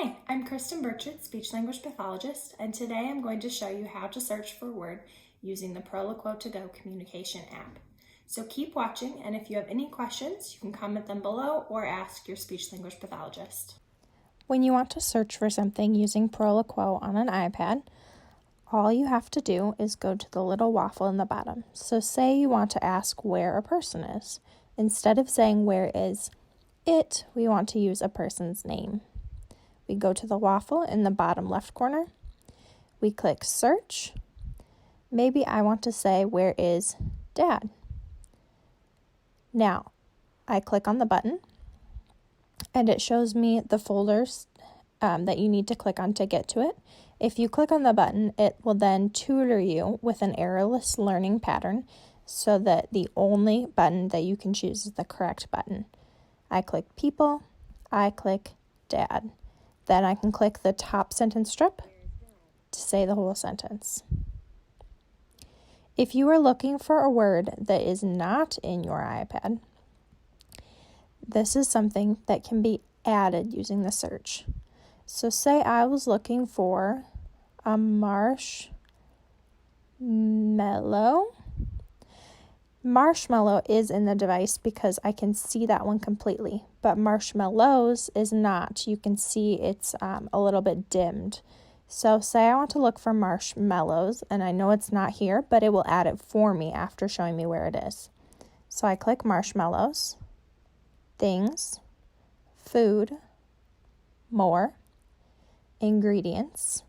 Hi, I'm Kristen Burchett, speech-language pathologist, and today I'm going to show you how to search for a word using the Proloquo2go communication app. So keep watching, and if you have any questions, you can comment them below or ask your speech-language pathologist. When you want to search for something using Proloquo on an iPad, all you have to do is go to the little waffle in the bottom. So say you want to ask where a person is. Instead of saying where is it, we want to use a person's name. We go to the waffle in the bottom left corner. We click search. Maybe I want to say where is Dad. Now, I click on the button and it shows me the folders that you need to click on to get to it. If you click on the button, it will then tutor you with an errorless learning pattern so that the only button that you can choose is the correct button. I click people, I click Dad. Then I can click the top sentence strip to say the whole sentence. If you are looking for a word that is not in your iPad, this is something that can be added using the search. So say I was looking for a marshmallow. Marshmallow is in the device because I can see that one completely, but marshmallows is not. You can see it's a little bit dimmed. So say I want to look for marshmallows, and I know it's not here, but it will add it for me after showing me where it is. So I click marshmallows, things, food, more, ingredients,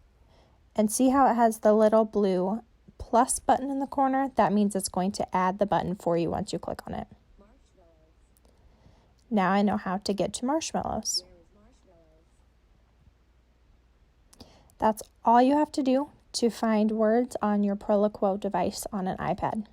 and see how it has the little blue plus button in the corner? That means it's going to add the button for you once you click on it. Now I know how to get to marshmallows. That's all you have to do to find words on your Proloquo device on an iPad.